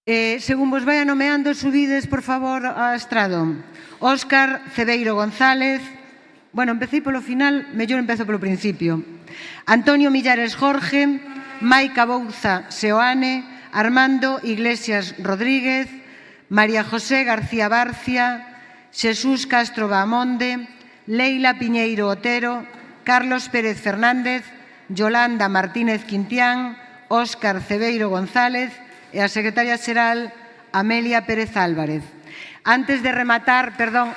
Según vos vaya nomeando, subides, por favor, a estrado. Óscar Cebeiro González. Bueno, empecé polo final, mellor empezo polo principio. Antonio Millares Jorge, Maica Bouza Seoane, Armando Iglesias Rodríguez, María José García Barcia, Xesús Castro Bahamonde, Leila Piñeiro Otero, Carlos Pérez Fernández, Yolanda Martínez Quintián, Óscar Cebeiro González e a secretaria xeral Amelia Pérez Álvarez. Antes de rematar, perdón...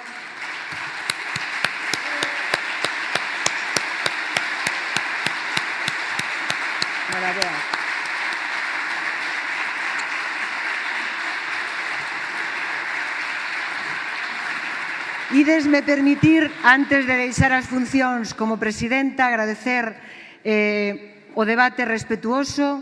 Ídesme permitir, antes de deixar as funcións como presidenta, agradecer o debate respetuoso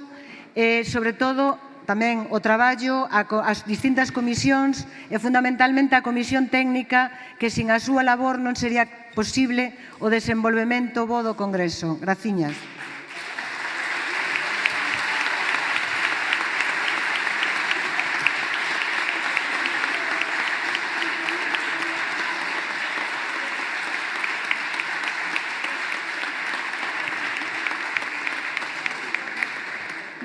e, sobre todo, tamén o traballo ás distintas comisións e, fundamentalmente, a comisión técnica que, sin a súa labor, non sería posible o desenvolvemento bo do Congreso. Graciñas.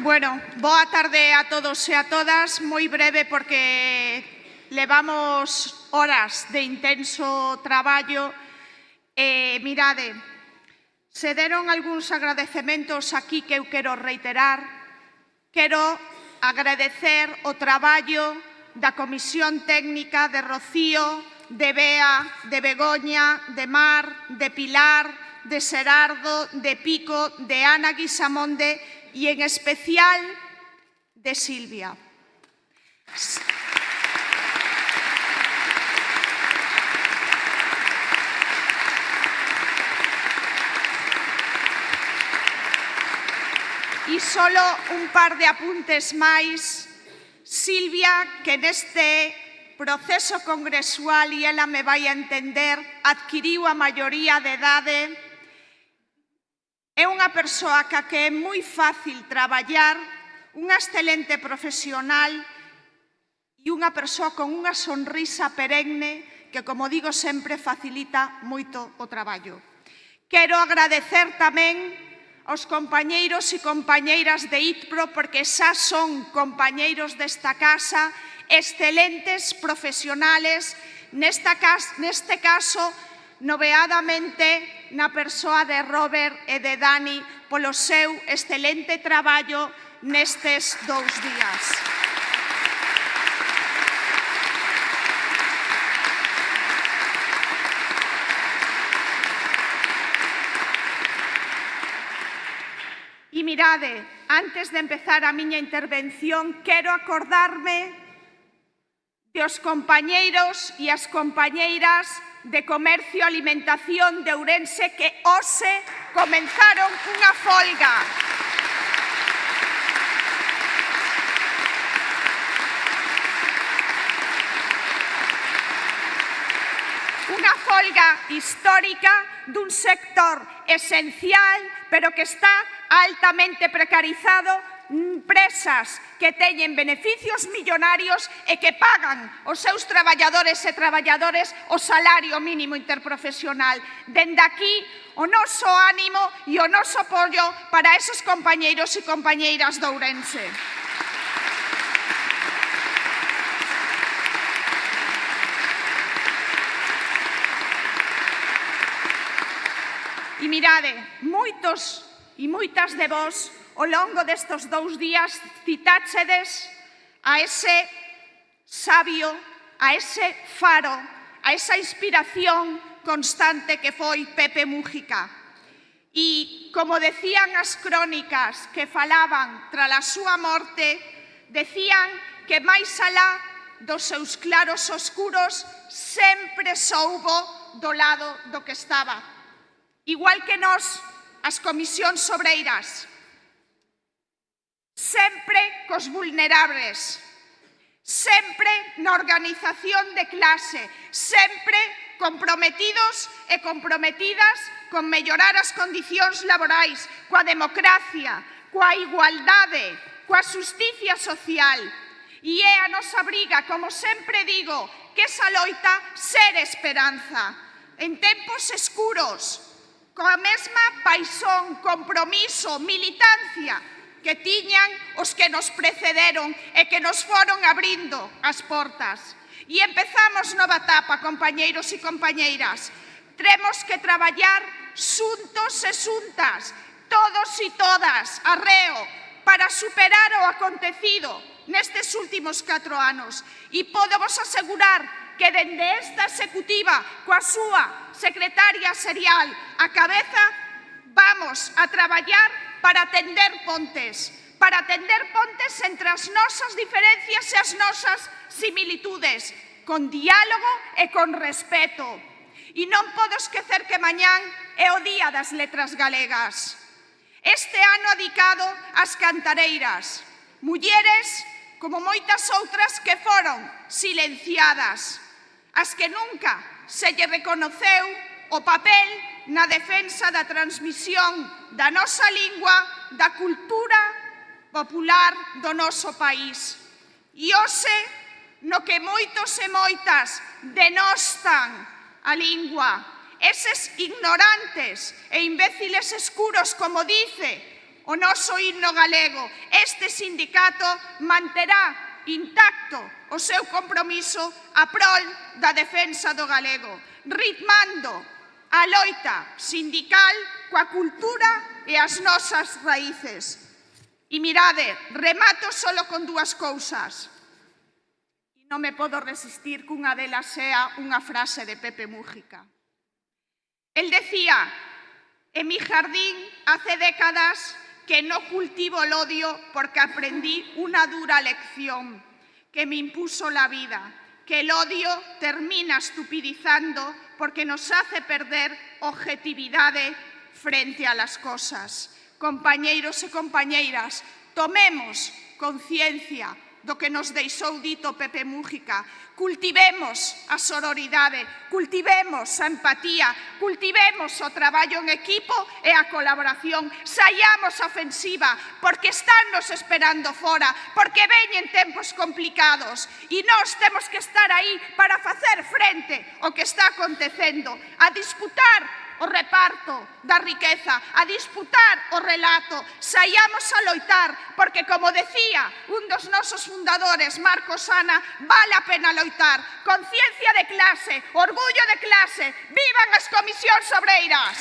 Bueno, boa tarde a todos e a todas. Moi breve porque levamos horas de intenso traballo. Mirade, se deron algúns agradecementos aquí que eu quero reiterar. Quero agradecer o traballo da Comisión Técnica de Rocío, de Bea, de Begoña, de Mar, de Pilar, de Xerardo, de Pico, de Ana Guisamonde e, en especial, de Silvia. E solo un par de apuntes máis. Silvia, que neste proceso congresual, e ela me vai a entender, adquiriu a maioría de idade. É unha persoa que é moi fácil traballar, unha excelente profesional e unha persoa con unha sonrisa perenne que, como digo sempre, facilita moito o traballo. Quero agradecer tamén aos compañeiros e compañeiras de ITPRO, porque xa son compañeiros desta casa, excelentes profesionales, neste caso, noveadamente na persoa de Robert e de Dani, polo seu excelente traballo nestes 2 días. E mirade, antes de empezar a miña intervención, quero acordarme dos compañeiros e as compañeiras de Comercio e Alimentación de Ourense que hoxe comenzaron unha folga. Unha folga histórica dun sector esencial, pero que está altamente precarizado, empresas que teñen beneficios millonarios e que pagan os seus traballadores e traballadores o salario mínimo interprofesional. Dende aquí, o noso ánimo e o noso apoio para esos compañeiros e compañeiras de Ourense. E mirade, moitos e moitas de vós, ao longo destes 2 días, citáchedes a ese sabio, a ese faro, a esa inspiración constante que foi Pepe Mújica. E, como decían as crónicas que falaban tras a súa morte, decían que máis alá dos seus claros oscuros sempre soubo do lado do que estaba. Igual que nós, as comisións obreiras, sempre cos vulnerables, sempre na organización de clase, sempre comprometidos e comprometidas con mellorar as condicións laborais, coa democracia, coa igualdade, coa xusticia social. E é a nosa briga, como sempre digo, que esa loita ser esperanza. En tempos escuros, coa mesma paixón, compromiso, militancia que tiñan os que nos precederon e que nos foron abrindo as portas. E empezamos nova etapa, compañeiros e compañeiras. Temos que traballar xuntos e xuntas, todos e todas, arreo, para superar o acontecido nestes últimos 4 anos. E podo vos asegurar que dende esta executiva, coa súa secretaria xeral á cabeza, vamos a traballar para tender pontes entre as nosas diferencias e as nosas similitudes, con diálogo e con respeto. E non podo esquecer que mañán é o Día das Letras Galegas. Este ano dedicado ás cantareiras, mulleres como moitas outras que foron silenciadas, as que nunca se lle reconoceu o papel na defensa da transmisión da nosa lingua, da cultura popular do noso país. E hoxe, no que moitos e moitas denostan a lingua, eses ignorantes e imbéciles escuros, como dice o noso himno galego, este sindicato manterá intacto o seu compromiso a prol da defensa do galego, ritmando a loita sindical coa cultura e as nosas raíces. E mirade, remato solo con 2 cousas. E non me podo resistir cunha delas sea unha frase de Pepe Mújica. Él decía, en mi jardín hace décadas que no cultivo el odio porque aprendí una dura lección que me impuso la vida, que el odio termina estupidizando porque nos hace perder objetividad frente a las cosas. Compañeiros e compañeiras, tomemos conciencia do que nos deixou dito Pepe Mújica. Cultivemos a sororidade, cultivemos a empatía, cultivemos o traballo en equipo e a colaboración. Saiamos a ofensiva, porque estánnos esperando fora, porque veñen tempos complicados. E nós temos que estar aí para facer frente ao que está acontecendo, a disputar o reparto da riqueza, a disputar o relato, saiamos a loitar, porque, como decía un dos nosos fundadores, Marcos Ana, vale a pena loitar. Conciencia de clase, orgullo de clase, vivan as comisións obreiras!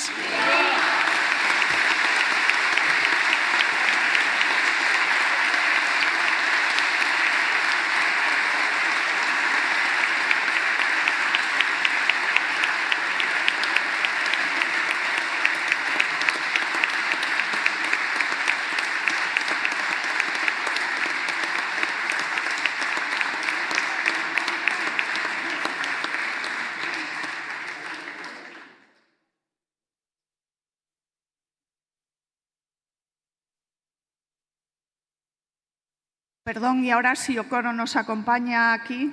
Perdón, y ahora si o coro nos acompaña aquí.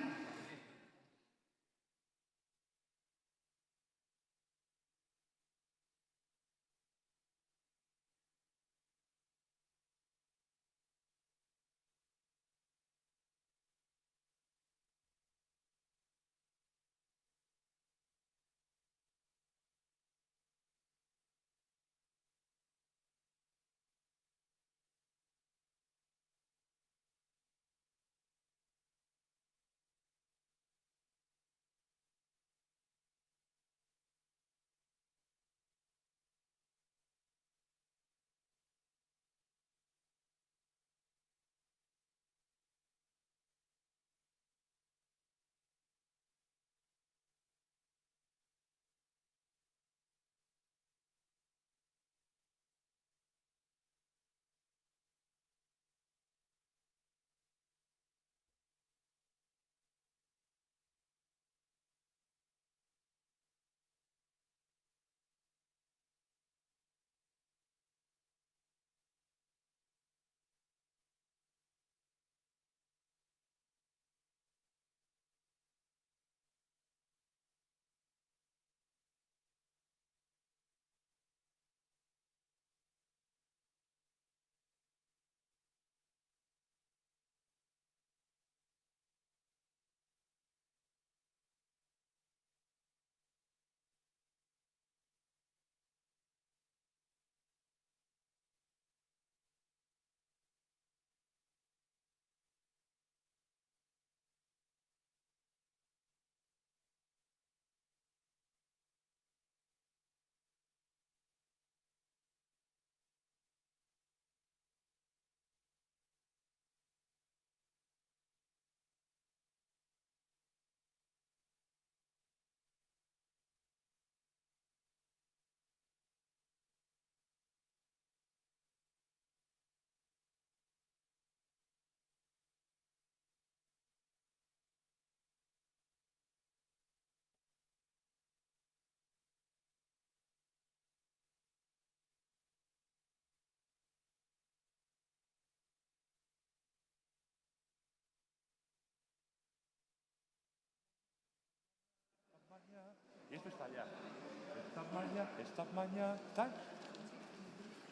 esta mañana,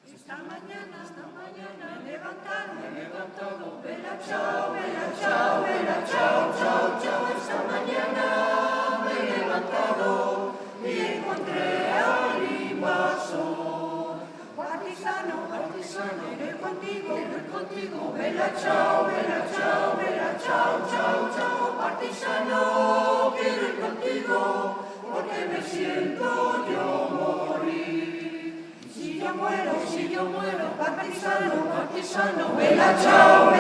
Esta mañana he levantado, vela chao, chao, chao, chao. Esta mañana me he levantado y encontré al invasor. Partisano, iré contigo, vela chao, chao, chao. Partisano, quiero ir contigo, porque me siento yo morir. Si yo muero, partisano, vela chao,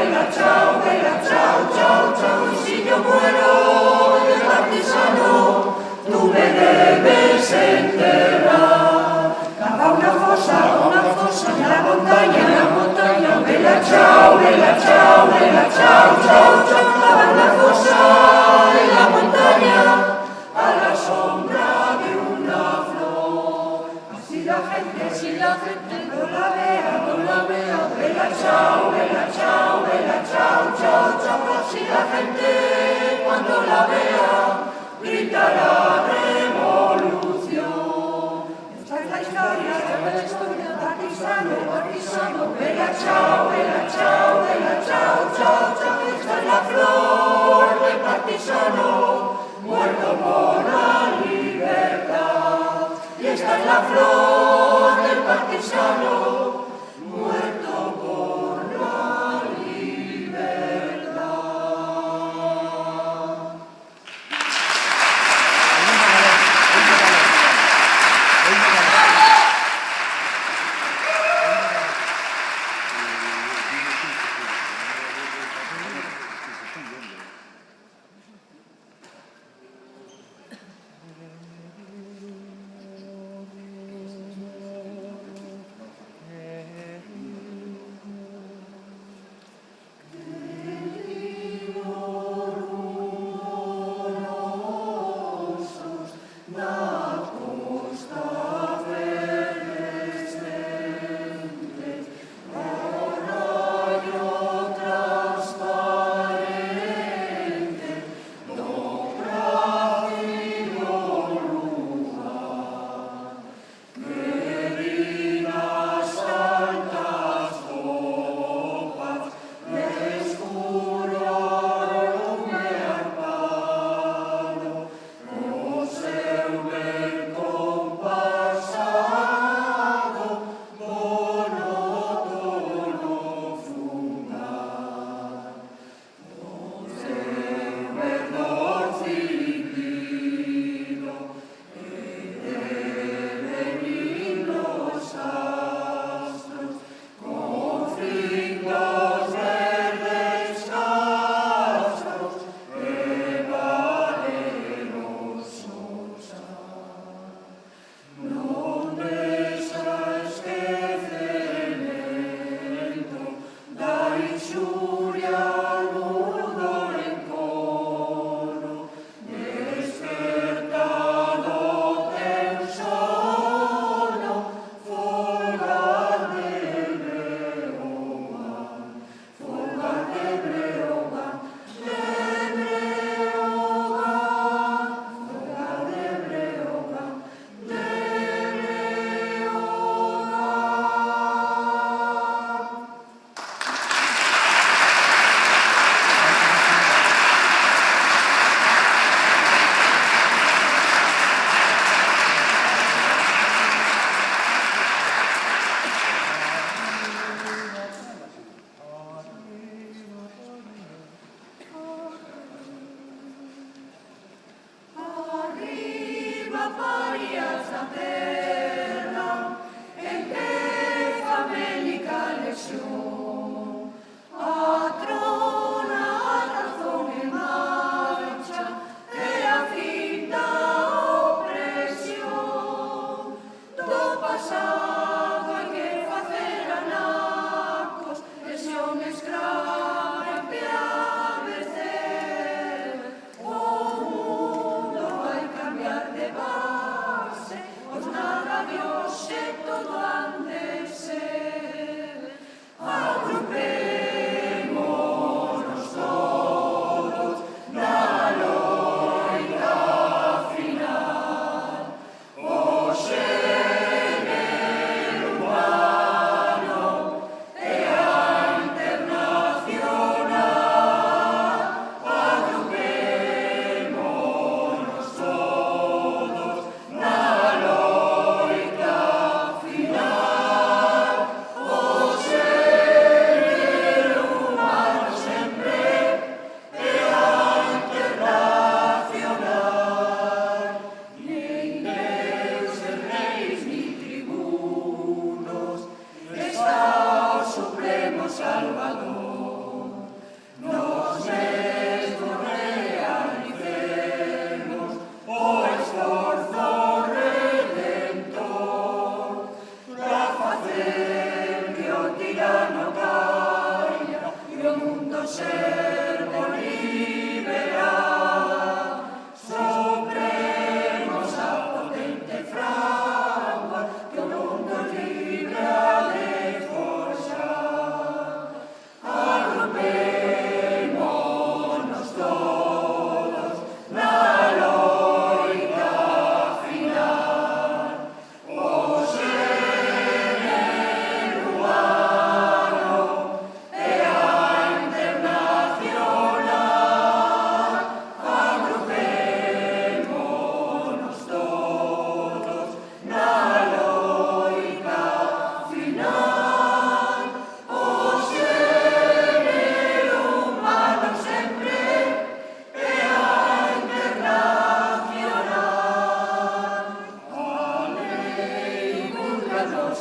chao, chao. Y si yo muero de partisano, tú me debes enterrar. Cava una fosa en la montaña, vela chao, chao, chao. Cava una fosa en la montaña, a la sombra de una flor. Si la gente no la vea, vela chao, chao, chao. Si la gente cuando la vea, gritará revolución. Esta es la historia, partisano, vela chao, chao, chao. Esta es la flor del partisano, muerto por la libertad. Y esta es la flor del partisano, muerto por la libertad.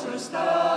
su estado.